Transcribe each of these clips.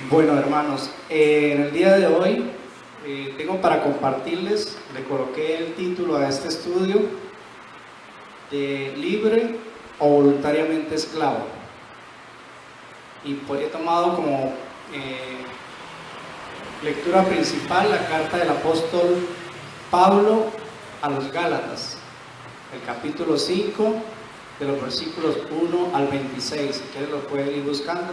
Bueno, hermanos, en el día de hoy tengo para compartirles, le coloqué el título a este estudio de libre o voluntariamente esclavo, y pues he tomado como lectura principal la carta del apóstol Pablo a los Gálatas, el capítulo 5, de los versículos 1 al 26, si quieren lo pueden ir buscando.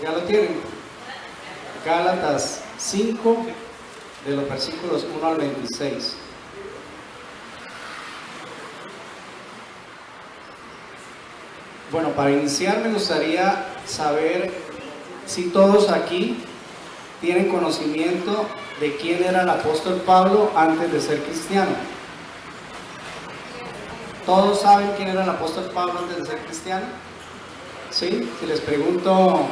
¿Ya lo tienen? Gálatas 5, de los versículos 1 al 26. Bueno, para iniciar me gustaría saber si todos aquí tienen conocimiento de quién era el apóstol Pablo antes de ser cristiano. ¿Todos saben quién era el apóstol Pablo antes de ser cristiano? ¿Sí? Si les pregunto,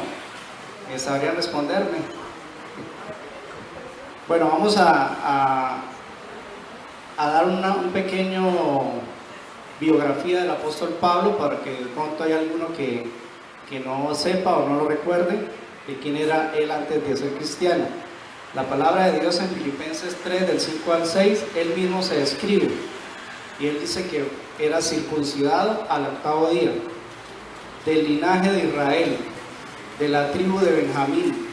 ¿sabrían responderme? Bueno, vamos a dar un pequeño biografía del apóstol Pablo para que de pronto haya alguno que no sepa o no lo recuerde de quién era él antes de ser cristiano. La palabra de Dios en Filipenses 3, del 5 al 6, él mismo se describe y él dice que era circuncidado al 8º día, del linaje de Israel, de la tribu de Benjamín,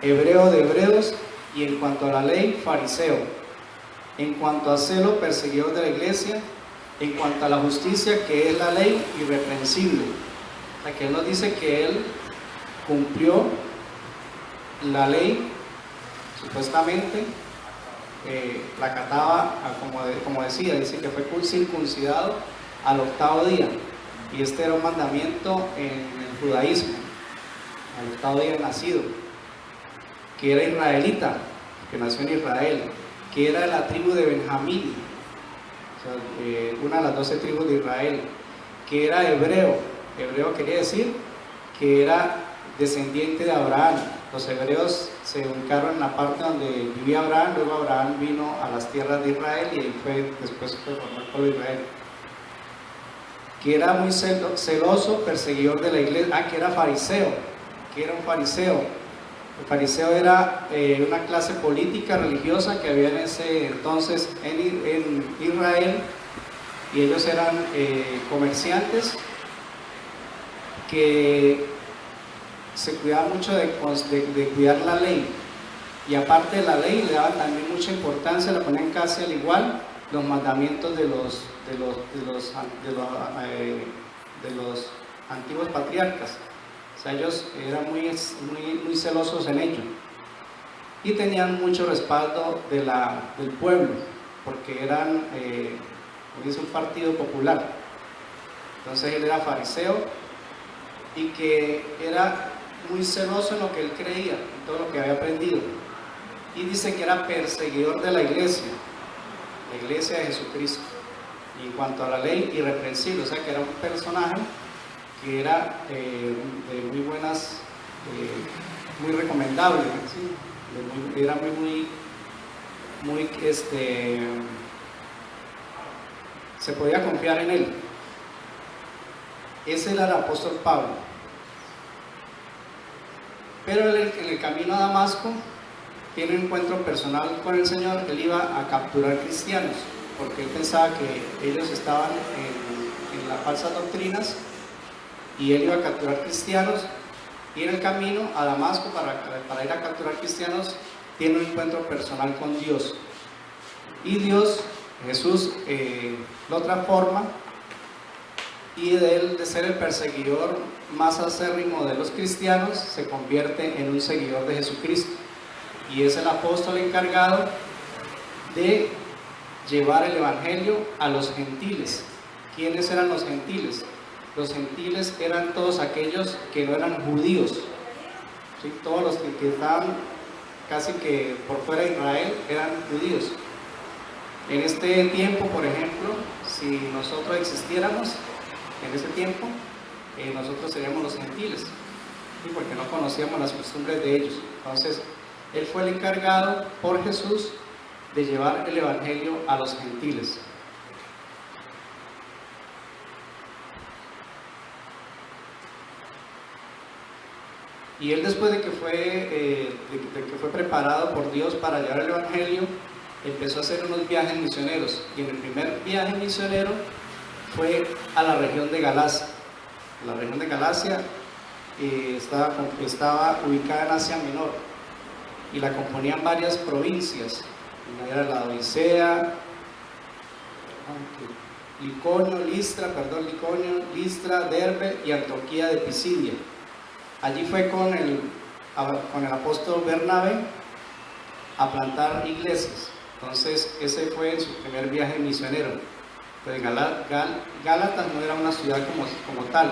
hebreo de hebreos, y en cuanto a la ley, fariseo, en cuanto a celo, perseguidor de la iglesia, en cuanto a la justicia, que es la ley, irreprensible. O sea, que él nos dice que él cumplió la ley, supuestamente, la acataba, como decía, dice que fue circuncidado al 8º día, y este era un mandamiento en el judaísmo, al 8º día nacido, que era israelita, que nació en Israel, que era de la tribu de Benjamín, o sea, una de las 12 tribus de Israel, que era hebreo. Hebreo quería decir que era descendiente de Abraham. Los hebreos se ubicaron en la parte donde vivía Abraham, luego Abraham vino a las tierras de Israel y después fue formado el pueblo de Israel. Que era muy celoso, perseguidor de la iglesia. Que era fariseo, que era un fariseo. El fariseo era una clase política religiosa que había en ese entonces en Israel, y ellos eran comerciantes que se cuidaban mucho de cuidar la ley, y aparte de la ley le daban también mucha importancia, le ponían casi al igual los mandamientos de los antiguos patriarcas. O sea, ellos eran muy celosos en ello, y tenían mucho respaldo del pueblo, porque eran, dice, un partido popular. Entonces él era fariseo y que era muy celoso en lo que él creía, en todo lo que había aprendido, y dice que era perseguidor de la iglesia de Jesucristo, y en cuanto a la ley, irreprensible. O sea, que era un personaje que era de muy buenas, muy recomendable, ¿sí? Era muy se podía confiar en él. Ese era el apóstol Pablo. Pero él, en el camino a Damasco, tiene un encuentro personal con el Señor. Él iba a capturar cristianos, porque él pensaba que ellos estaban en las falsas doctrinas, y él iba a capturar cristianos, y en el camino a Damasco para ir a capturar cristianos tiene un encuentro personal con Dios, y Dios, Jesús, lo transforma, y de él, de ser el perseguidor más acérrimo de los cristianos, se convierte en un seguidor de Jesucristo, y es el apóstol encargado de llevar el evangelio a los gentiles. ¿Quiénes eran los gentiles? Los gentiles eran todos aquellos que no eran judíos, ¿sí? Todos los que estaban casi que por fuera de Israel eran judíos. En este tiempo, por ejemplo, si nosotros existiéramos en ese tiempo, nosotros seríamos los gentiles, ¿sí? Porque no conocíamos las costumbres de ellos. Entonces Él fue el encargado por Jesús de llevar el evangelio a los gentiles. Y él, después de que fue preparado por Dios para llevar el evangelio, empezó a hacer unos viajes misioneros. Y en el primer viaje misionero fue a la región de Galacia. La región de Galacia estaba ubicada en Asia Menor y la componían varias provincias. Una era la Odisea, Liconio, Listra, Derbe y Antioquía de Pisidia. Allí fue con el apóstol Bernabé a plantar iglesias. Entonces ese fue su primer viaje misionero. Pues Gálatas no era una ciudad como tal.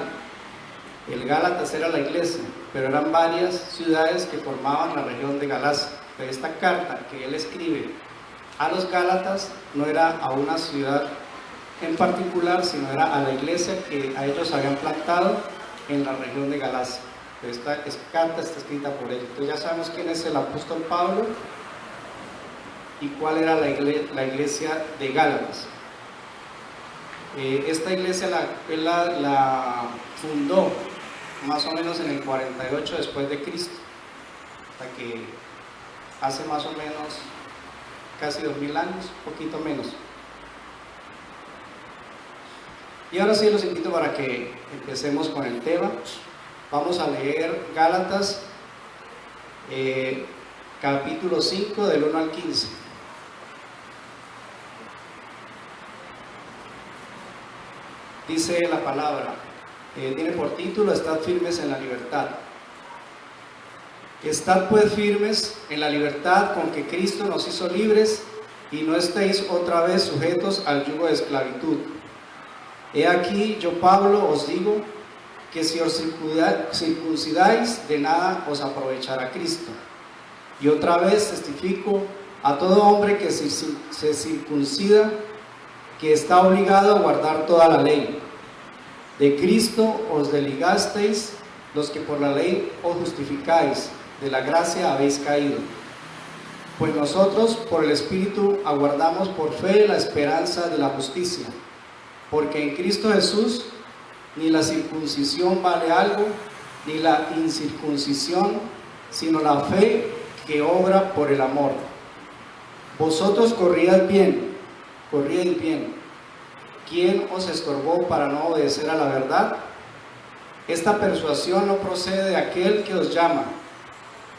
El Gálatas era la iglesia, pero eran varias ciudades que formaban la región de Galacia. Pero esta carta que él escribe a los Gálatas no era a una ciudad en particular, sino era a la iglesia que a ellos habían plantado en la región de Galacia. Esta carta está escrita por él. Entonces ya sabemos quién es el apóstol Pablo y cuál era la iglesia de Gálatas. Esta iglesia la fundó más o menos en el 48 después de Cristo, hasta que hace más o menos casi 2000 años, poquito menos. Y ahora sí los invito para que empecemos con el tema. Vamos a leer Gálatas capítulo 5 del 1 al 15. Dice la palabra, tiene por título: Estad firmes en la libertad. Estad pues firmes en la libertad con que Cristo nos hizo libres, y no estéis otra vez sujetos al yugo de esclavitud. He aquí, yo Pablo os digo que si os circuncidáis, de nada os aprovechará Cristo. Y otra vez testifico a todo hombre que se circuncida, que está obligado a guardar toda la ley. De Cristo os desligasteis los que por la ley os justificáis, de la gracia habéis caído. Pues nosotros por el Espíritu aguardamos por fe la esperanza de la justicia. Porque en Cristo Jesús ni la circuncisión vale algo, ni la incircuncisión, sino la fe que obra por el amor. Vosotros corríais bien. ¿Quién os estorbó para no obedecer a la verdad? Esta persuasión no procede de aquel que os llama.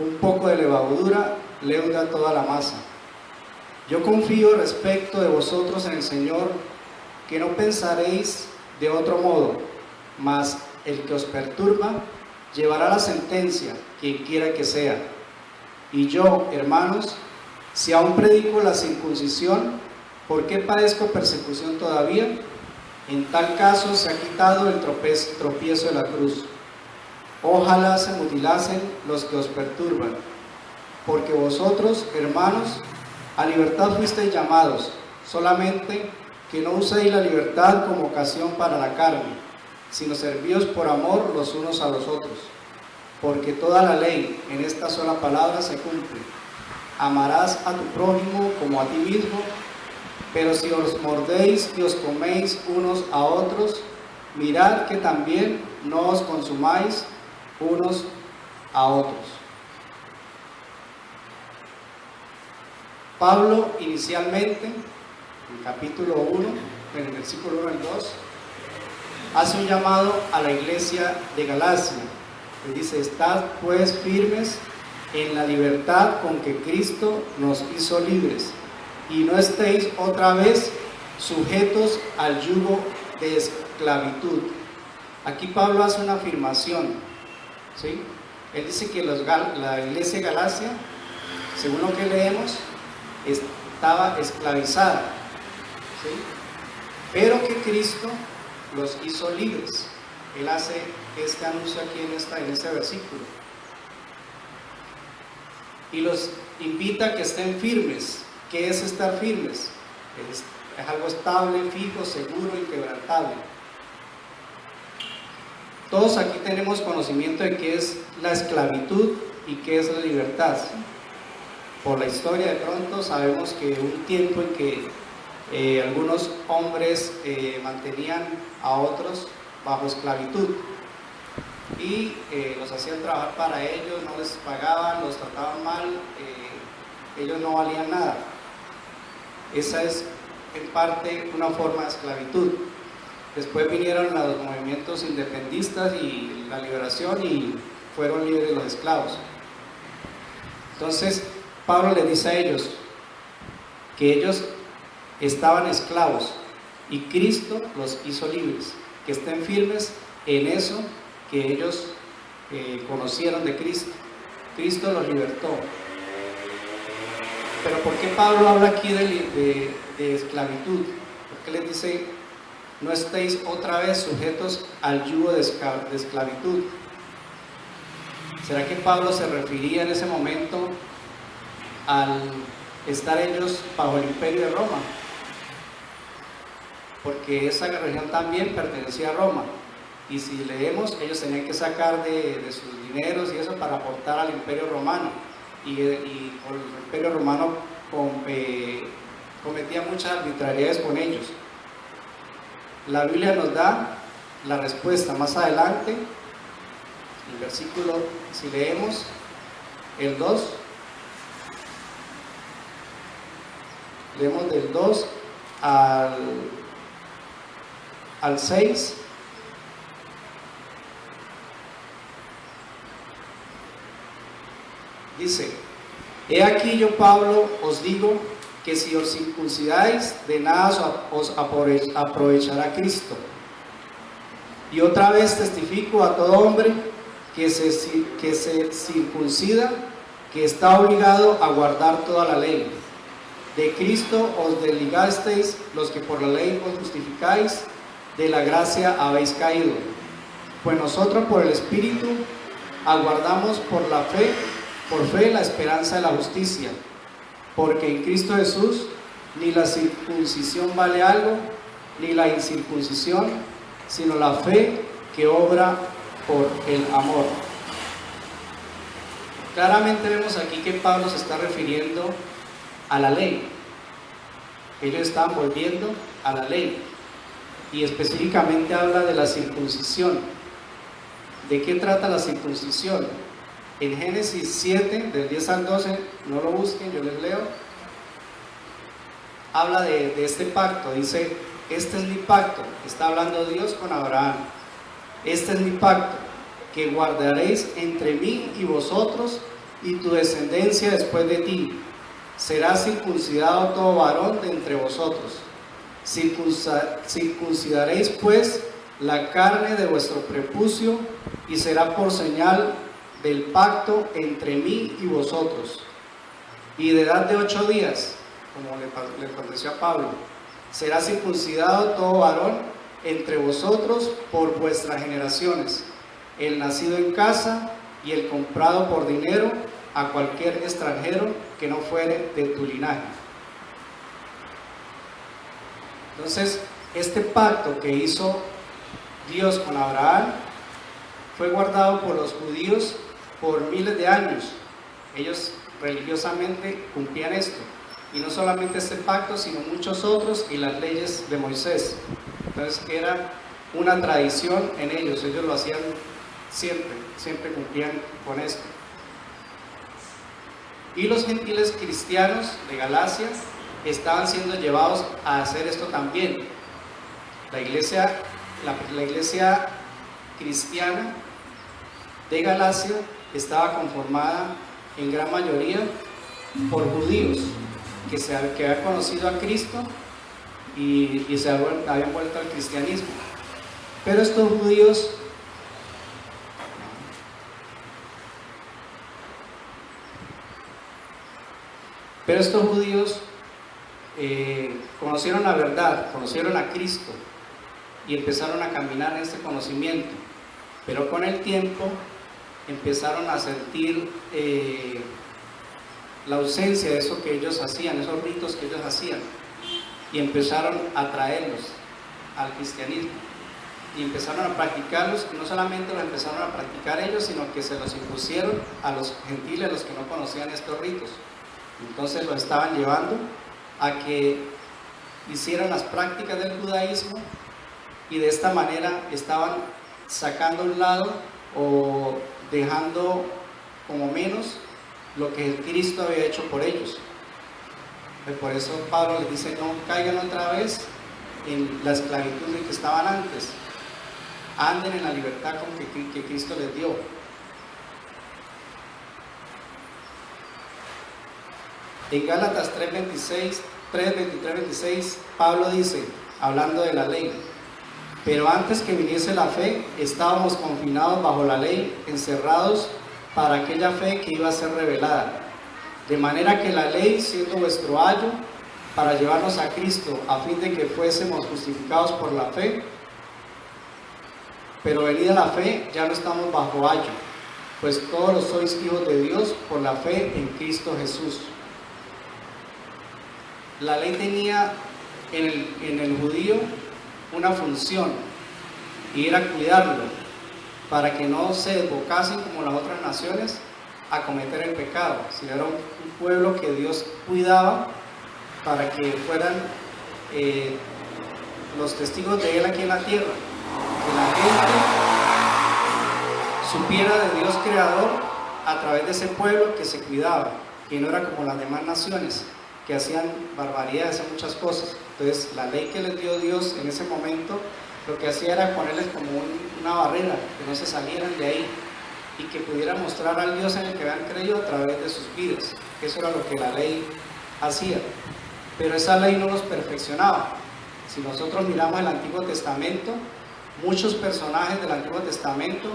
Un poco de levadura leuda toda la masa. Yo confío respecto de vosotros en el Señor, que no pensaréis de otro modo, mas el que os perturba llevará la sentencia, quien quiera que sea. Y yo, hermanos, si aún predico la circuncisión, ¿por qué padezco persecución todavía? En tal caso se ha quitado el tropiezo de la cruz. Ojalá se mutilasen los que os perturban, porque vosotros, hermanos, a libertad fuisteis llamados, solamente que no uséis la libertad como ocasión para la carne, sino servíos por amor los unos a los otros. Porque toda la ley en esta sola palabra se cumple: amarás a tu prójimo como a ti mismo. Pero si os mordéis y os coméis unos a otros, mirad que también no os consumáis unos a otros. Pablo inicialmente, en capítulo 1, en el versículo 1 al 2, hace un llamado a la iglesia de Galacia. Le dice: estad pues firmes en la libertad con que Cristo nos hizo libres, y no estéis otra vez sujetos al yugo de esclavitud. Aquí Pablo hace una afirmación, ¿sí? Él dice que la iglesia de Galacia, según lo que leemos, estaba esclavizada, ¿sí? Pero que Cristo los hizo libres. Él hace este anuncio aquí en este versículo. Y los invita a que estén firmes. ¿Qué es estar firmes? Es algo estable, fijo, seguro, inquebrantable. Todos aquí tenemos conocimiento de qué es la esclavitud y qué es la libertad, ¿sí? por la historia de pronto sabemos que hubo un tiempo en que algunos hombres mantenían a otros bajo esclavitud y los hacían trabajar para ellos, no les pagaban, los trataban mal, ellos no valían nada. Esa es en parte una forma de esclavitud. Después vinieron los movimientos independistas y la liberación y fueron libres los esclavos. Entonces Pablo les dice a ellos que ellos estaban esclavos y Cristo los hizo libres, que estén firmes en eso que ellos conocieron de Cristo. Cristo los libertó. Pero ¿por qué Pablo habla aquí de esclavitud? ¿Por qué les dice no estéis otra vez sujetos al yugo de esclavitud? ¿Será que Pablo se refería en ese momento al estar ellos bajo el imperio de Roma? Porque esa región también pertenecía a Roma. Y si leemos, ellos tenían que sacar de sus dineros y eso para aportar al imperio romano. Y el imperio romano cometía muchas arbitrariedades con ellos. La Biblia nos da la respuesta más adelante, el versículo, si leemos el 2, leemos del 2 al 6. Dice: he aquí yo, Pablo, os digo que si os circuncidáis, de nada os aprovechará Cristo. Y otra vez testifico a todo hombre que se circuncida, que está obligado a guardar toda la ley. De Cristo os desligasteis los que por la ley os justificáis, de la gracia habéis caído. Pues nosotros por el Espíritu aguardamos por fe la esperanza de la justicia. Porque en Cristo Jesús ni la circuncisión vale algo, ni la incircuncisión, sino la fe que obra por el amor. Claramente vemos aquí que Pablo se está refiriendo a la ley. Ellos estaban volviendo a la ley. Y específicamente habla de la circuncisión. ¿De qué trata la circuncisión? En Génesis 7, del 10 al 12, no lo busquen, yo les leo. Habla de este pacto, dice: este es mi pacto, está hablando Dios con Abraham. Este es mi pacto, que guardaréis entre mí y vosotros y tu descendencia después de ti. Será circuncidado todo varón de entre vosotros. Circuncidaréis pues la carne de vuestro prepucio y será por señal del pacto entre mí y vosotros. Y de edad de 8 días, como le aconteció a Pablo, será circuncidado todo varón entre vosotros por vuestras generaciones, el nacido en casa y el comprado por dinero a cualquier extranjero que no fuere de tu linaje. Entonces, este pacto que hizo Dios con Abraham fue guardado por los judíos por miles de años. Ellos religiosamente cumplían esto. Y no solamente este pacto, sino muchos otros y las leyes de Moisés. Entonces era una tradición en ellos. Ellos lo hacían siempre cumplían con esto. Y los gentiles cristianos de Galacia estaban siendo llevados a hacer esto también. La iglesia cristiana de Galacia estaba conformada en gran mayoría por judíos que habían conocido a Cristo y se habían vuelto al cristianismo. Pero estos judíos conocieron la verdad, conocieron a Cristo y empezaron a caminar en este conocimiento, pero con el tiempo empezaron a sentir la ausencia de eso que ellos hacían, esos ritos que ellos hacían, y empezaron a traerlos al cristianismo y empezaron a practicarlos. No solamente los empezaron a practicar ellos, sino que se los impusieron a los gentiles, a los que no conocían estos ritos. Entonces lo estaban llevando a que hicieran las prácticas del judaísmo y de esta manera estaban sacando a un lado o dejando como menos lo que Cristo había hecho por ellos. Y por eso Pablo les dice: no caigan otra vez en la esclavitud en que estaban antes, anden en la libertad como que Cristo les dio. En Gálatas 3:23, 26, Pablo dice, hablando de la ley: pero antes que viniese la fe, estábamos confinados bajo la ley, encerrados para aquella fe que iba a ser revelada. De manera que la ley, siendo vuestro ayo para llevarnos a Cristo, a fin de que fuésemos justificados por la fe, pero venida la fe, ya no estamos bajo ayo, pues todos sois hijos de Dios por la fe en Cristo Jesús. La ley tenía en el judío una función, y era cuidarlo para que no se desbocasen como las otras naciones a cometer el pecado, sino era un pueblo que Dios cuidaba para que fueran los testigos de Él aquí en la tierra, que la gente supiera de Dios creador a través de ese pueblo que se cuidaba, que no era como las demás naciones que hacían barbaridades, hacían muchas cosas. Entonces la ley que les dio Dios en ese momento, lo que hacía era ponerles como una barrera, que no se salieran de ahí y que pudieran mostrar al Dios en el que habían creído a través de sus vidas. Eso era lo que la ley hacía, pero esa ley no los perfeccionaba. Si nosotros miramos el Antiguo Testamento, muchos personajes del Antiguo Testamento,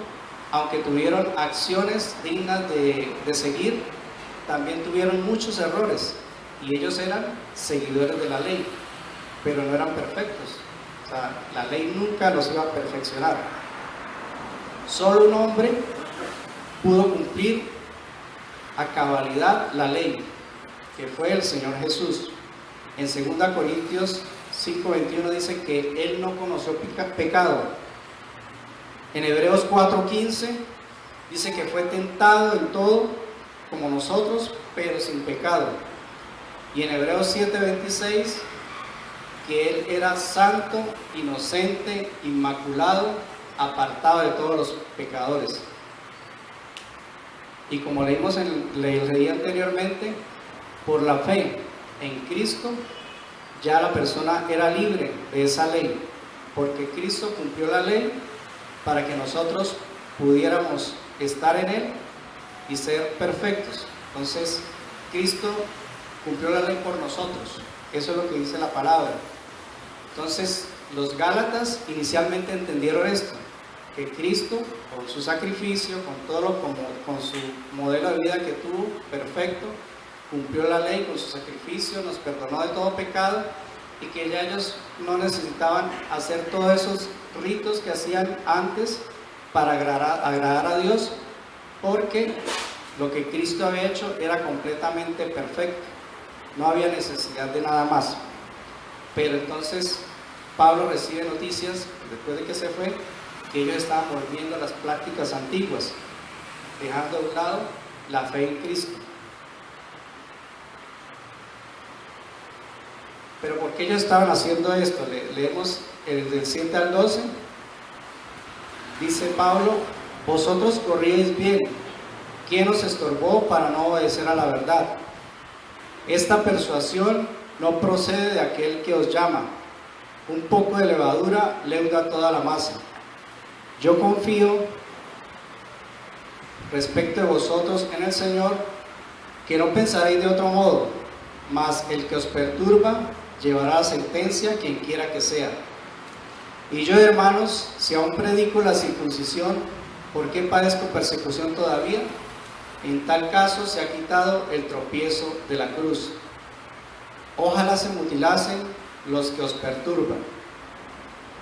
aunque tuvieron acciones dignas de seguir, también tuvieron muchos errores, y ellos eran seguidores de la ley, pero no eran perfectos. O sea, la ley nunca los iba a perfeccionar. Solo un hombre pudo cumplir a cabalidad la ley, que fue el Señor Jesús. En 2 Corintios 5:21 dice que Él no conoció pecado. En Hebreos 4:15 dice que fue tentado en todo como nosotros, pero sin pecado. Y en Hebreos 7:26 que Él era santo, inocente, inmaculado, apartado de todos los pecadores. Y como leí anteriormente, por la fe en Cristo, ya la persona era libre de esa ley, porque Cristo cumplió la ley para que nosotros pudiéramos estar en Él y ser perfectos. Entonces, Cristo cumplió la ley por nosotros. Eso es lo que dice la palabra. Entonces, los Gálatas inicialmente entendieron esto, que Cristo, con su sacrificio, con todo con su modelo de vida que tuvo, perfecto, cumplió la ley con su sacrificio, nos perdonó de todo pecado, y que ya ellos no necesitaban hacer todos esos ritos que hacían antes para agradar a Dios, porque lo que Cristo había hecho era completamente perfecto, no había necesidad de nada más. Pero entonces Pablo recibe noticias, después de que se fue, que ellos estaban volviendo a las prácticas antiguas, dejando a un lado la fe en Cristo. Pero ¿por qué ellos estaban haciendo esto? Leemos el del 7 al 12. Dice Pablo: vosotros corríais bien, ¿quién os estorbó para no obedecer a la verdad? Esta persuasión no procede de aquel que os llama. Un poco de levadura leuda toda la masa. Yo confío respecto de vosotros en el Señor, que no pensaréis de otro modo, mas el que os perturba llevará a sentencia quien quiera que sea. Y yo, hermanos, si aún predico la circuncisión, ¿por qué padezco persecución todavía? En tal caso se ha quitado el tropiezo de la cruz. Ojalá se mutilasen los que os perturban.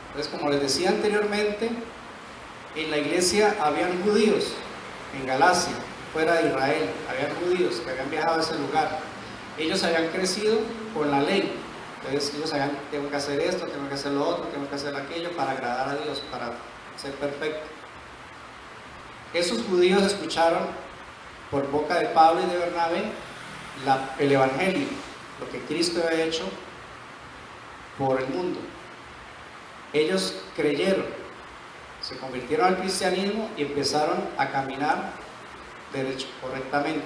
Entonces, como les decía anteriormente, en la iglesia habían judíos, en Galacia, fuera de Israel, habían judíos que habían viajado a ese lugar. Ellos habían crecido con la ley. Entonces ellos sabían: tengo que hacer esto, tengo que hacer lo otro, tengo que hacer aquello para agradar a Dios, para ser perfecto. Esos judíos escucharon por boca de Pablo y de Bernabé el Evangelio, lo que Cristo había hecho por el mundo. Ellos creyeron, se convirtieron al cristianismo y empezaron a caminar derecho, correctamente,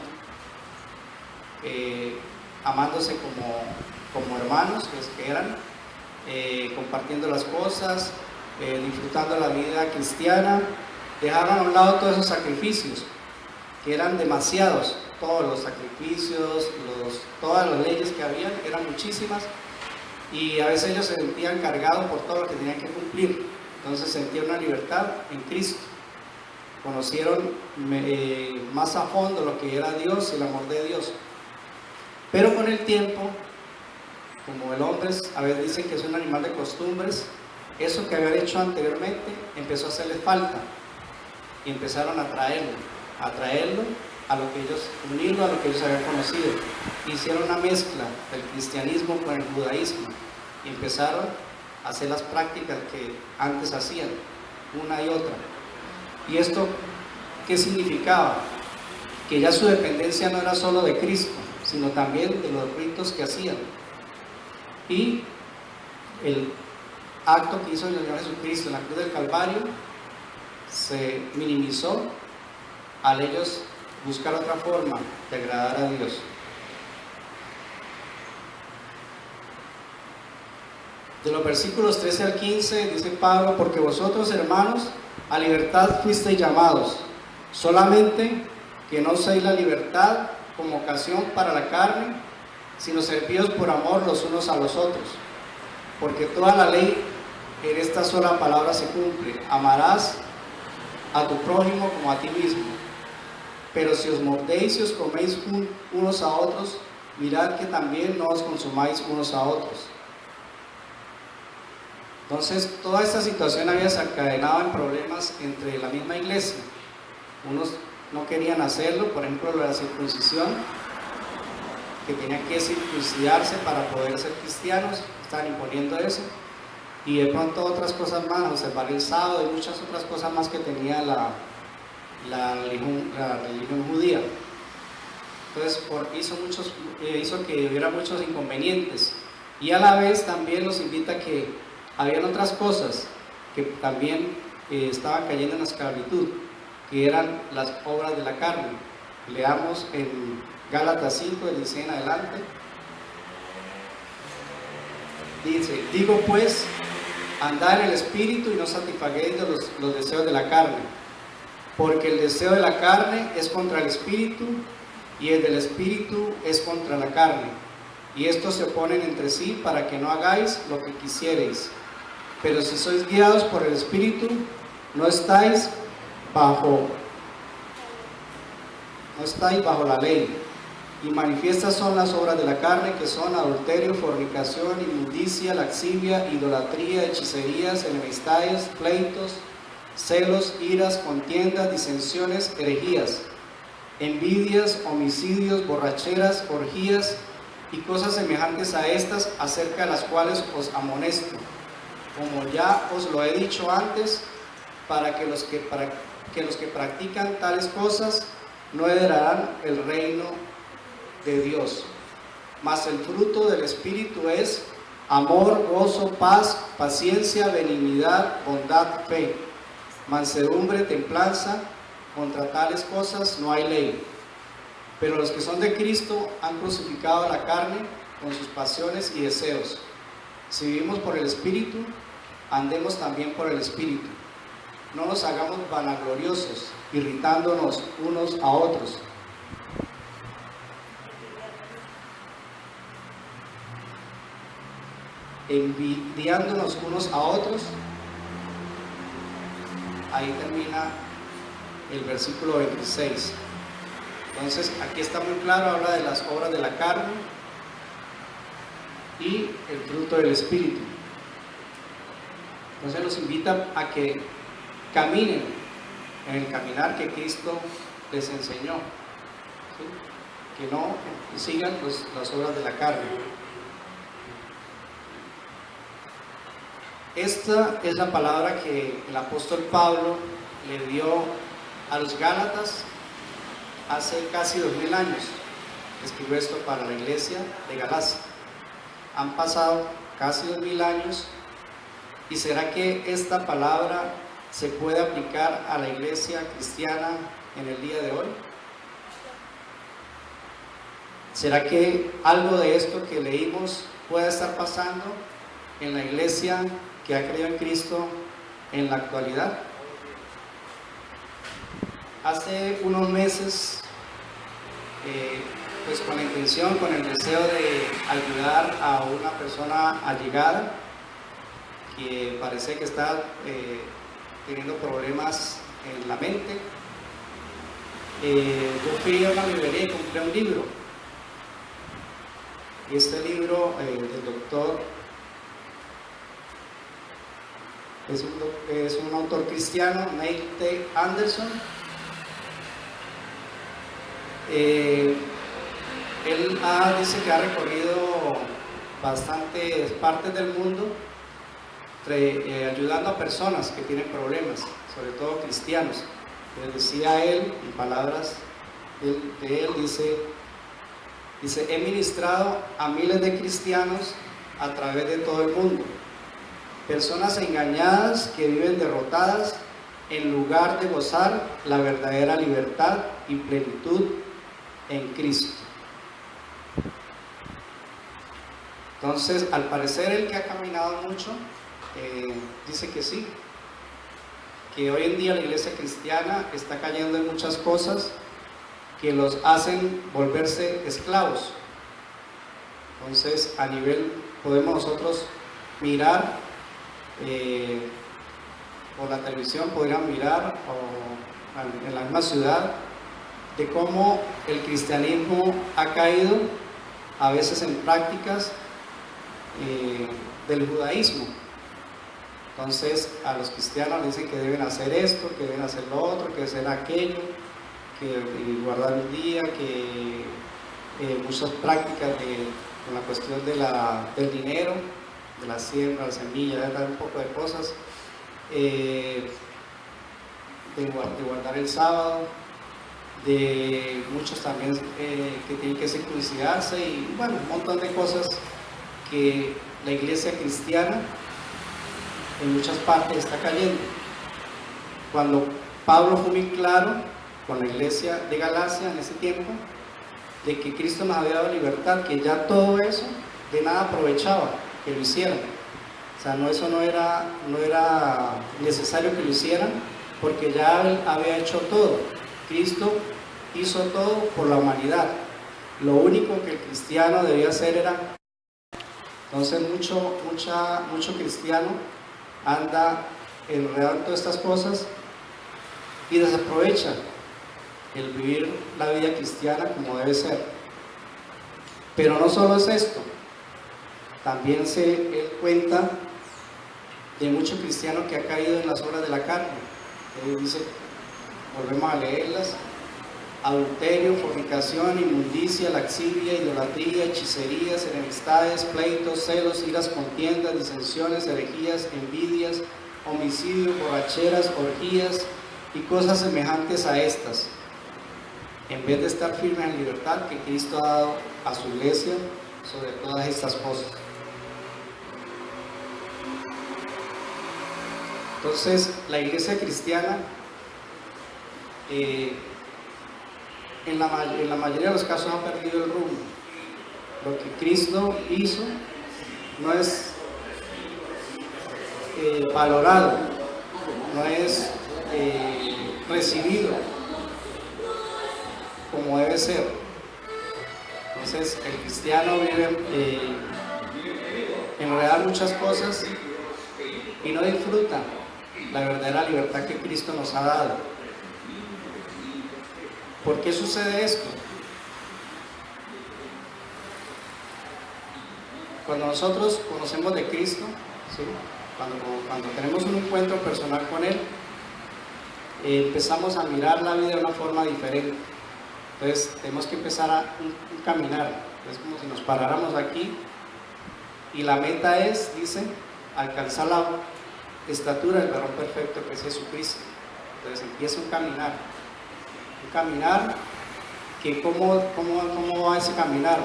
amándose como hermanos que eran, compartiendo las cosas, disfrutando la vida cristiana. Dejaron a un lado todos esos sacrificios, que eran demasiados, todos los sacrificios, todas las leyes que habían, eran muchísimas, y a veces ellos se sentían cargados por todo lo que tenían que cumplir. Entonces sentían una libertad en Cristo, conocieron más a fondo lo que era Dios y el amor de Dios. Pero con el tiempo, como el hombre a veces dicen que es un animal de costumbres, eso que habían hecho anteriormente empezó a hacerles falta, y empezaron a traerlo a lo que ellos, unirlo a lo que ellos habían conocido. Hicieron una mezcla del cristianismo con el judaísmo y empezaron a hacer las prácticas que antes hacían, una y otra. ¿Y esto qué significaba? Que ya su dependencia no era solo de Cristo, sino también de los ritos que hacían. Y el acto que hizo el Señor Jesucristo en la cruz del Calvario se minimizó al ellos buscar otra forma de agradar a Dios. De los versículos 13 al 15 dice Pablo: porque vosotros, hermanos, a libertad fuisteis llamados, solamente que no uséis la libertad como ocasión para la carne, sino servíos por amor los unos a los otros. Porque toda la ley en esta sola palabra se cumple: amarás a tu prójimo como a ti mismo. Pero si os mordéis y os coméis unos a otros, mirad que también no os consumáis unos a otros. Entonces, toda esta situación había desencadenado en problemas entre la misma iglesia. Unos no querían hacerlo, por ejemplo, lo de la circuncisión, que tenían que circuncidarse para poder ser cristianos, estaban imponiendo eso. Y de pronto otras cosas más, observar el sábado y muchas otras cosas más que tenía la religión judía. Entonces hizo que hubiera muchos inconvenientes, y a la vez también nos invita a que habían otras cosas que también estaban cayendo en la esclavitud, que eran las obras de la carne. Leamos en Gálatas 5, del 16 en adelante. Dice: digo pues, andad en el Espíritu y no satisfagáis los deseos de la carne, porque el deseo de la carne es contra el Espíritu, y el del Espíritu es contra la carne, y estos se oponen entre sí para que no hagáis lo que quisiereis. Pero si sois guiados por el Espíritu, no estáis bajo la ley. Y manifiestas son las obras de la carne, que son adulterio, fornicación, inmundicia, laxivia, idolatría, hechicerías, enemistades, pleitos, celos, iras, contiendas, disensiones, herejías, envidias, homicidios, borracheras, orgías y cosas semejantes a estas, acerca de las cuales os amonesto, como ya os lo he dicho antes, para que los que practican tales cosas no heredarán el reino de Dios. Mas el fruto del Espíritu es amor, gozo, paz, paciencia, benignidad, bondad, fe, mansedumbre, templanza. Contra tales cosas no hay ley. Pero los que son de Cristo han crucificado la carne con sus pasiones y deseos. Si vivimos por el Espíritu, andemos también por el Espíritu. No nos hagamos vanagloriosos, irritándonos unos a otros. Envidiándonos unos a otros. Ahí termina el versículo 26. Entonces aquí está muy claro, habla de las obras de la carne y el fruto del Espíritu. Entonces nos invita a que caminen en el caminar que Cristo les enseñó, ¿sí? Que no sigan las obras de la carne. Esta es la palabra que el apóstol Pablo le dio a los Gálatas hace casi 2000 años. escribió esto para la iglesia de Galacia. Han pasado casi 2000 años, ¿y será que esta palabra se puede aplicar a la iglesia cristiana en el día de hoy? ¿Será que algo de esto que leímos puede estar pasando en la iglesia que ha creído en Cristo en la actualidad? Hace unos meses, pues con la intención, con el deseo de ayudar a una persona allegada que parece que está teniendo problemas en la mente, yo fui a una librería y compré un libro. Y este libro del doctor es un autor cristiano, Neil T. Anderson. Él dice que ha recorrido bastantes partes del mundo ayudando a personas que tienen problemas, sobre todo cristianos. Le decía él, en palabras de él, dice, he ministrado a miles de cristianos a través de todo el mundo, personas engañadas que viven derrotadas en lugar de gozar la verdadera libertad y plenitud en Cristo. Entonces, al parecer, el que ha caminado mucho dice que sí, que hoy en día la iglesia cristiana está cayendo en muchas cosas que los hacen volverse esclavos. Entonces, a nivel, podemos nosotros mirar por la televisión, podrían mirar o en la misma ciudad, de cómo el cristianismo ha caído a veces en prácticas del judaísmo. Entonces a los cristianos dicen que deben hacer esto, que deben hacer lo otro, que hacer aquello, que guardar el día, que muchas prácticas con la cuestión del dinero, de la siembra, la semilla, de dar un poco de cosas, de guardar el sábado, de muchos también que tienen que circuncidarse y bueno, un montón de cosas que la iglesia cristiana en muchas partes está cayendo. Cuando Pablo fue muy claro con la iglesia de Galacia en ese tiempo, de que Cristo nos había dado libertad, que ya todo eso de nada aprovechaba que lo hicieran. O sea, eso no era necesario que lo hicieran, porque ya él había hecho todo. Cristo hizo todo por la humanidad. Lo único que el cristiano debía hacer era... Entonces mucho cristiano anda enredando todas estas cosas y desaprovecha el vivir la vida cristiana como debe ser. Pero no solo es esto, también él cuenta de mucho cristiano que ha caído en las obras de la carne. Él dice, volvemos a leerlas: adulterio, fornicación, inmundicia, laxivia, idolatría, hechicerías, enemistades, pleitos, celos, iras, contiendas, disensiones, herejías, envidias, homicidios, borracheras, orgías y cosas semejantes a estas, en vez de estar firmes en libertad que Cristo ha dado a su iglesia sobre todas estas cosas. Entonces, la iglesia cristiana en la mayoría de los casos han perdido el rumbo. Lo que Cristo hizo no es valorado, no es recibido como debe ser. Entonces el cristiano vive enredar muchas cosas y no disfruta la verdadera libertad que Cristo nos ha dado. ¿Por qué sucede esto? Cuando nosotros conocemos de Cristo, ¿sí? cuando tenemos un encuentro personal con Él, empezamos a mirar la vida de una forma diferente. Entonces tenemos que empezar a caminar. Es como si nos paráramos aquí y la meta es, dice, alcanzar la estatura del varón perfecto que es Jesucristo. Entonces empieza un caminar que cómo va ese caminar.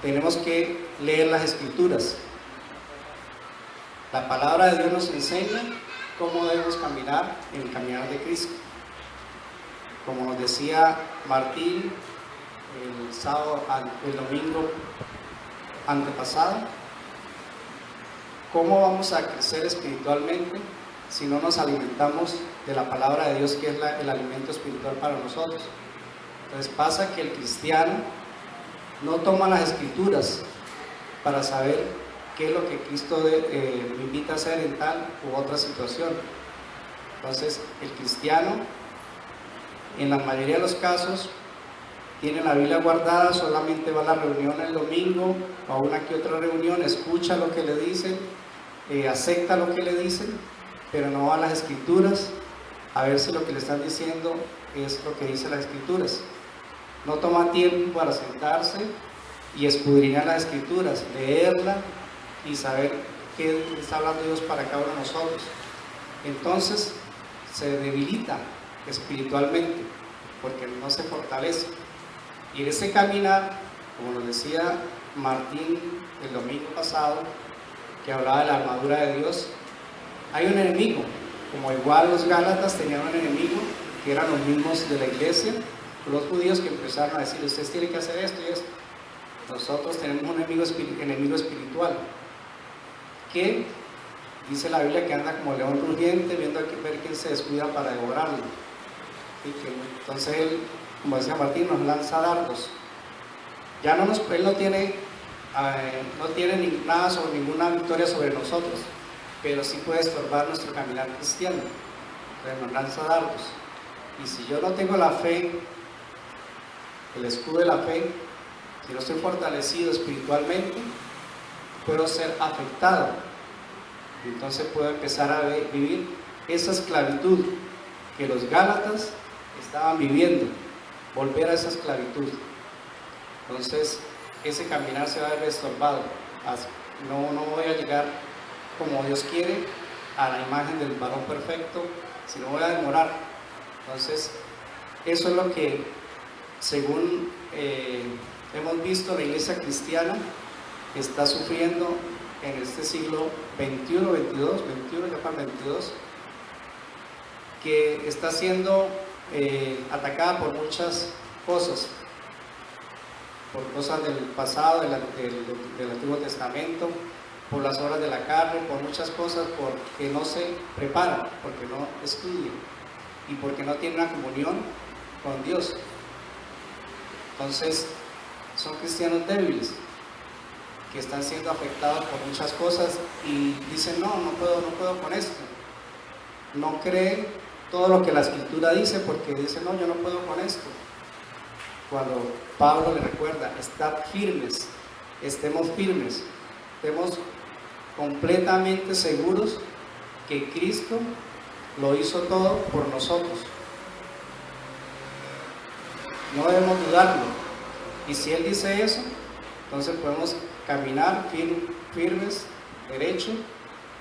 Tenemos que leer las Escrituras. La palabra de Dios nos enseña cómo debemos caminar en el caminar de Cristo. Como nos decía Martín el domingo antepasado, ¿cómo vamos a crecer espiritualmente si no nos alimentamos de la palabra de Dios, que es el alimento espiritual para nosotros? Entonces pasa que el cristiano no toma las Escrituras para saber qué es lo que Cristo me invita a hacer en tal u otra situación. Entonces el cristiano, en la mayoría de los casos, tiene la Biblia guardada, solamente va a la reunión el domingo o a una que otra reunión, escucha lo que le dicen, acepta lo que le dicen, pero no va a las Escrituras a ver si lo que le están diciendo es lo que dicen las Escrituras. No toma tiempo para sentarse y escudriñar las Escrituras, leerla y saber qué está hablando Dios para cada uno de nosotros. Entonces se debilita espiritualmente porque no se fortalece. Y en ese caminar, como nos decía Martín el domingo pasado, que hablaba de la armadura de Dios, hay un enemigo. Como igual los Gálatas tenían un enemigo, que eran los mismos de la iglesia, los judíos, que empezaron a decir: ustedes tienen que hacer esto y esto. Nosotros tenemos un enemigo espiritual, que dice la Biblia que anda como león rugiente, viendo a ver quién se descuida para devorarlo. Entonces él, como decía Martín, nos lanza dardos. Ya no él no tiene nada sobre ninguna victoria sobre nosotros, pero sí puede estorbar nuestro caminar cristiano. Entonces nos lanza dardos. Y si yo no tengo la fe, el escudo de la fe, si no estoy fortalecido espiritualmente, puedo ser afectado. Entonces puedo empezar a vivir esa esclavitud que los Gálatas estaban viviendo, volver a esa esclavitud. Entonces ese caminar se va a ver estorbado. No voy a llegar como Dios quiere a la imagen del varón perfecto, sino voy a demorar. Entonces eso es lo que, según hemos visto, la iglesia cristiana está sufriendo en este siglo XXI, ya para el 22, que está siendo atacada por muchas cosas, por cosas del pasado, del Antiguo Testamento, por las obras de la carne, por muchas cosas, porque no se preparan, porque no estudian y porque no tienen una comunión con Dios. Entonces son cristianos débiles que están siendo afectados por muchas cosas y dicen: no puedo con esto. No creen todo lo que la Escritura dice, porque dicen: no, yo no puedo con esto. Cuando Pablo le recuerda: estad firmes, estemos firmes, estemos completamente seguros que Cristo lo hizo todo por nosotros. No debemos dudarlo. Y si Él dice eso, entonces podemos caminar firmes, derecho,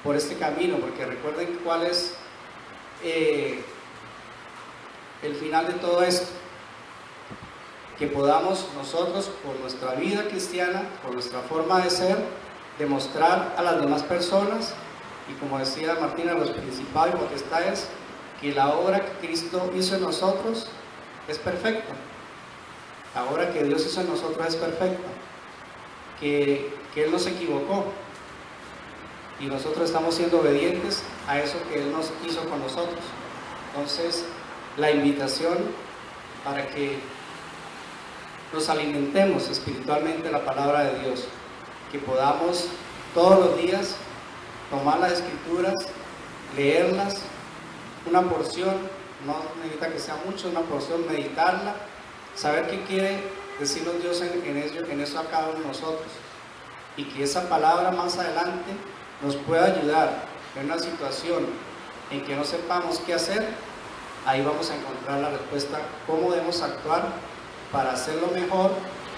por este camino, porque recuerden cuál es el final de todo esto: que podamos nosotros, por nuestra vida cristiana, por nuestra forma de ser, demostrar a las demás personas, y como decía Martina, lo principal y potestad es que la obra que Cristo hizo en nosotros es perfecta. La obra que Dios hizo en nosotros es perfecta, que Él no se equivocó y nosotros estamos siendo obedientes a eso que Él nos hizo con nosotros. Entonces, la invitación para que nos alimentemos espiritualmente de la palabra de Dios, que podamos todos los días tomar las Escrituras, leerlas, una porción, no necesita que sea mucho, una porción, meditarla, saber qué quiere decirnos Dios en eso a cada uno de nosotros, y que esa palabra más adelante nos pueda ayudar en una situación en que no sepamos qué hacer. Ahí vamos a encontrar la respuesta, cómo debemos actuar para hacerlo mejor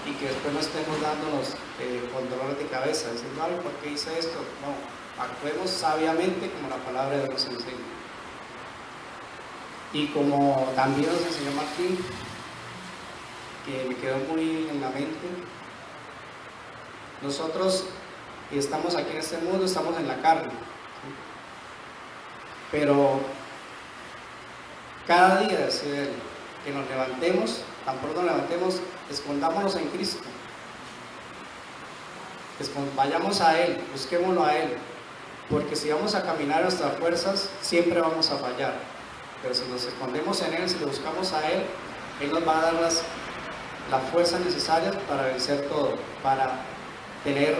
y que después no estemos dándonos con dolores de cabeza, diciendo: ay, ¿por qué hice esto? No, actuemos sabiamente como la palabra de Dios nos enseña. Y como también nos enseñó Martín, que me quedó muy en la mente. Nosotros estamos aquí en este mundo, estamos en la carne, ¿sí? Pero cada día es que nos levantemos, tan pronto nos levantemos, escondámonos en Cristo. Vayamos a Él, busquémoslo a Él, porque si vamos a caminar a nuestras fuerzas, siempre vamos a fallar. Pero si nos escondemos en Él, si lo buscamos a Él, Él nos va a dar las fuerzas necesarias para vencer todo, para tener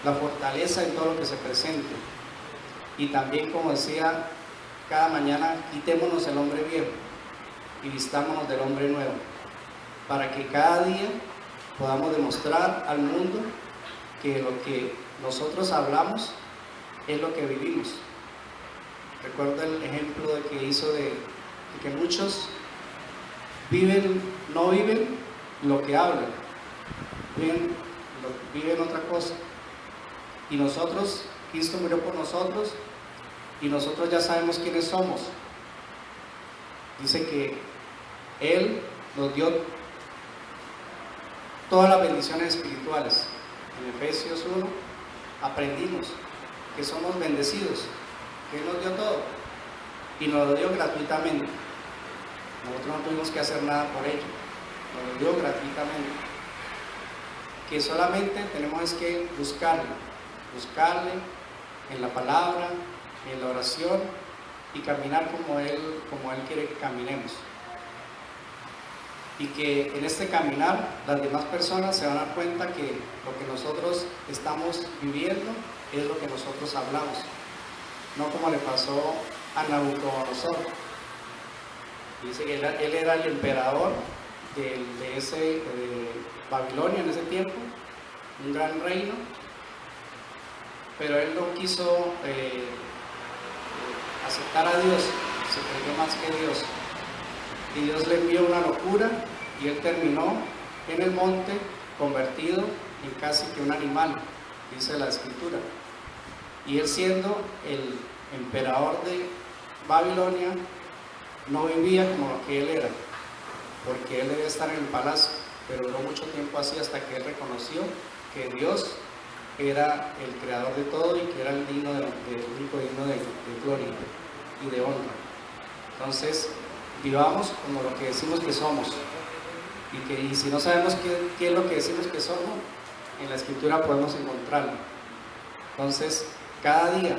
la fortaleza en todo lo que se presente. Y también, como decía, cada mañana quitémonos el hombre viejo y vistámonos del hombre nuevo, para que cada día podamos demostrar al mundo que lo que nosotros hablamos es lo que vivimos. Recuerdo el ejemplo de que hizo de que muchos no viven lo que hablan, viven otra cosa. Y nosotros, Cristo murió por nosotros y nosotros ya sabemos quiénes somos. Dice que Él nos dio todas las bendiciones espirituales. En Efesios 1 aprendimos que somos bendecidos, que Él nos dio todo y nos lo dio gratuitamente. Nosotros no tuvimos que hacer nada por ello, nos lo dio gratuitamente. Que solamente tenemos que buscarle en la palabra, en la oración y caminar como Él quiere que caminemos. Y que en este caminar las demás personas se van a dar cuenta que lo que nosotros estamos viviendo es lo que nosotros hablamos, no como le pasó a Nabucodonosor. Dice que él era el emperador de Babilonia en ese tiempo, un gran reino, pero él no quiso aceptar a Dios, se creyó más que Dios. Y Dios le envió una locura y él terminó en el monte convertido en casi que un animal, dice la escritura. Y él, siendo el emperador de Babilonia, no vivía como lo que él era, porque él debía estar en el palacio, pero duró mucho tiempo así hasta que él reconoció que Dios era el creador de todo y que era el único digno de gloria y de honra. Entonces, vivamos como lo que decimos que somos, y si no sabemos qué es lo que decimos que somos, en la escritura podemos encontrarlo. Entonces, cada día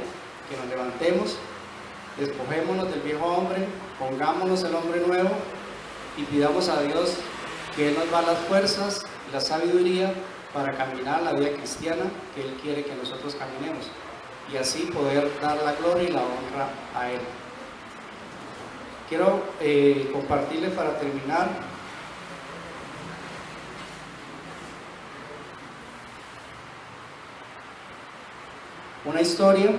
que nos levantemos, despojémonos del viejo hombre, pongámonos el hombre nuevo y pidamos a Dios que Él nos da las fuerzas y la sabiduría para caminar la vida cristiana que Él quiere que nosotros caminemos, y así poder dar la gloria y la honra a Él. Quiero compartirles para terminar una historia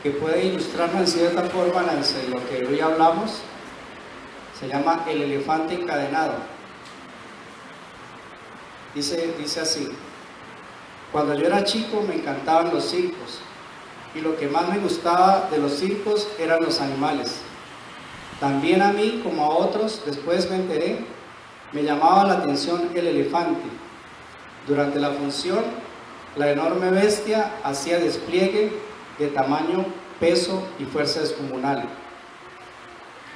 que puede ilustrarnos en cierta forma lo que hoy hablamos. Se llama El elefante encadenado. Dice así: cuando yo era chico me encantaban los circos, y lo que más me gustaba de los circos eran los animales. También a mí, como a otros, después me enteré, me llamaba la atención el elefante. Durante la función, la enorme bestia hacía despliegue de tamaño, peso y fuerza descomunal.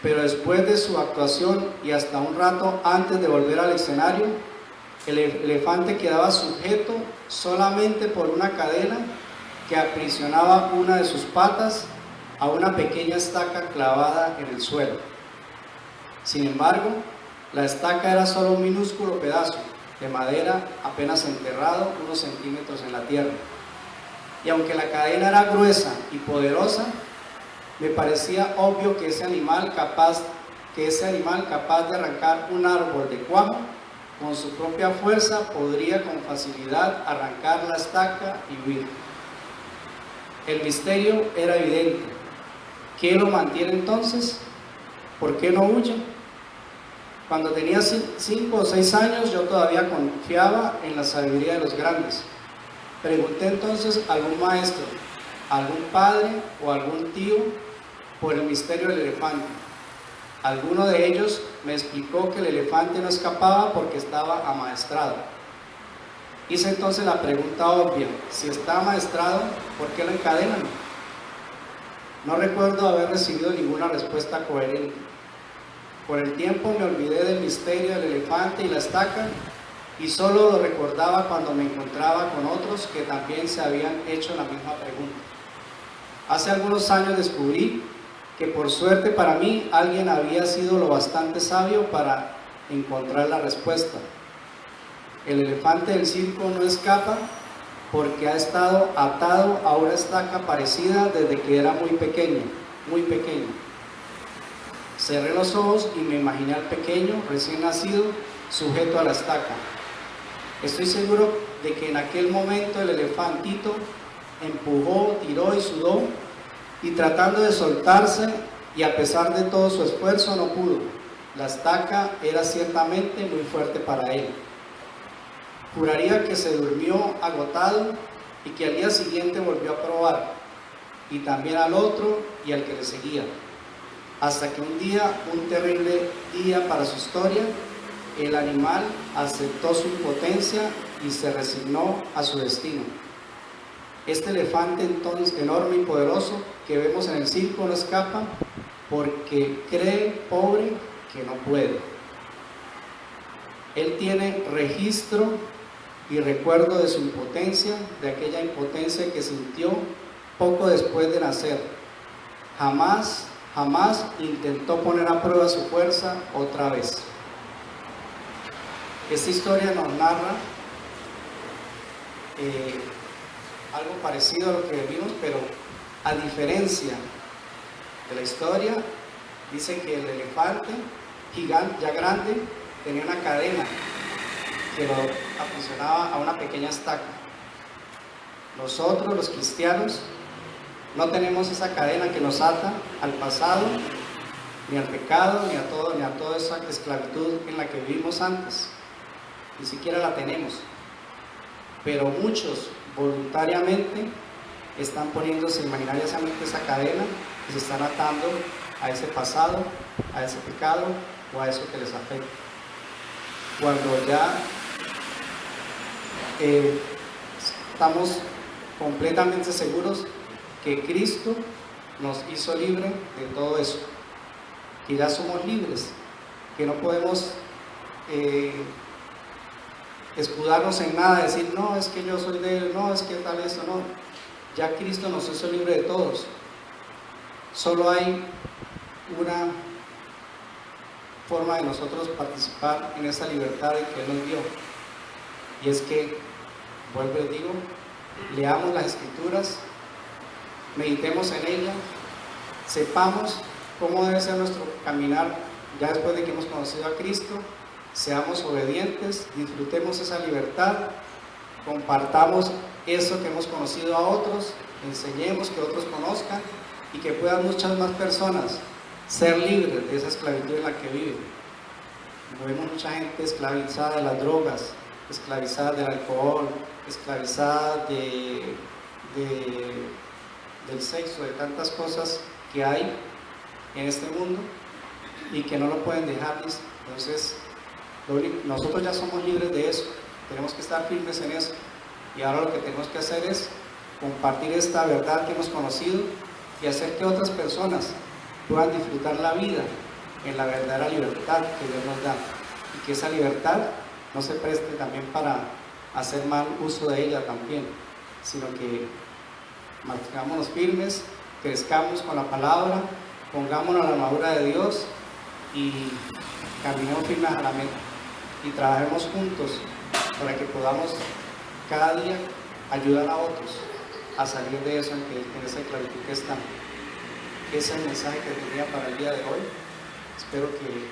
Pero después de su actuación y hasta un rato antes de volver al escenario, el elefante quedaba sujeto solamente por una cadena que aprisionaba una de sus patas a una pequeña estaca clavada en el suelo. Sin embargo, la estaca era solo un minúsculo pedazo de madera apenas enterrado unos centímetros en la tierra. Y aunque la cadena era gruesa y poderosa, me parecía obvio que ese animal capaz de arrancar un árbol de cuajo con su propia fuerza podría con facilidad arrancar la estaca y huir. El misterio era evidente. ¿Qué lo mantiene entonces? ¿Por qué no huye? Cuando tenía 5 o 6 años yo todavía confiaba en la sabiduría de los grandes. Pregunté entonces a algún maestro, a algún padre o algún tío por el misterio del elefante. Alguno de ellos me explicó que el elefante no escapaba porque estaba amaestrado. Hice entonces la pregunta obvia: si está amaestrado, ¿por qué lo encadenan? No recuerdo haber recibido ninguna respuesta coherente. Por el tiempo me olvidé del misterio del elefante y la estaca, y solo lo recordaba cuando me encontraba con otros que también se habían hecho la misma pregunta. Hace algunos años descubrí que, por suerte para mí, alguien había sido lo bastante sabio para encontrar la respuesta. El elefante del circo no escapa porque ha estado atado a una estaca parecida desde que era muy pequeño, muy pequeño. Cerré los ojos y me imaginé al pequeño, recién nacido, sujeto a la estaca. Estoy seguro de que en aquel momento el elefantito empujó, tiró y sudó, y tratando de soltarse, y a pesar de todo su esfuerzo no pudo. La estaca era ciertamente muy fuerte para él. Juraría que se durmió agotado y que al día siguiente volvió a probar, y también al otro y al que le seguía, hasta que un día, un terrible día para su historia, el animal aceptó su impotencia y se resignó a su destino. Este elefante entonces enorme y poderoso que vemos en el circo no escapa porque cree, pobre, que no puede. Él tiene registro y recuerdo de su impotencia, de aquella impotencia que sintió poco después de nacer. Jamás intentó poner a prueba su fuerza otra vez. Esta historia nos narra algo parecido a lo que vimos, pero a diferencia de la historia, dice que el elefante gigante, ya grande, tenía una cadena que lo aficionaba a una pequeña estaca. Nosotros, los cristianos, no tenemos esa cadena que nos ata al pasado, ni al pecado, ni a toda esa esclavitud en la que vivimos antes. Ni siquiera la tenemos. Pero muchos voluntariamente están poniéndose imaginariamente esa cadena y se están atando a ese pasado, a ese pecado o a eso que les afecta. Cuando ya estamos completamente seguros que Cristo nos hizo libre de todo eso, que ya somos libres, que no podemos escudarnos en nada, decir no, es que yo soy de él, no, es que tal eso, no. Ya Cristo nos hizo libre de todos. Solo hay una forma de nosotros participar en esa libertad que Él nos dio, y es que, vuelvo y digo, leamos las Escrituras, meditemos en ellas, sepamos cómo debe ser nuestro caminar ya después de que hemos conocido a Cristo, seamos obedientes, disfrutemos esa libertad, compartamos eso que hemos conocido a otros, enseñemos que otros conozcan y que puedan muchas más personas ser libres de esa esclavitud en la que viven. Vemos mucha gente esclavizada de las drogas, esclavizada del alcohol, esclavizada del sexo, de tantas cosas que hay en este mundo y que no lo pueden dejar. Entonces, nosotros ya somos libres de eso, tenemos que estar firmes en eso, y ahora lo que tenemos que hacer es compartir esta verdad que hemos conocido y hacer que otras personas puedan disfrutar la vida en la verdadera libertad que Dios nos da, y que esa libertad no se preste también para hacer mal uso de ella también, sino que mantengámonos firmes, crezcamos con la palabra, pongámonos la armadura de Dios y caminemos firmes a la meta y trabajemos juntos para que podamos cada día ayudar a otros a salir de eso, en esa esclavitud que están. Ese es el mensaje que tenía para el día de hoy. Espero que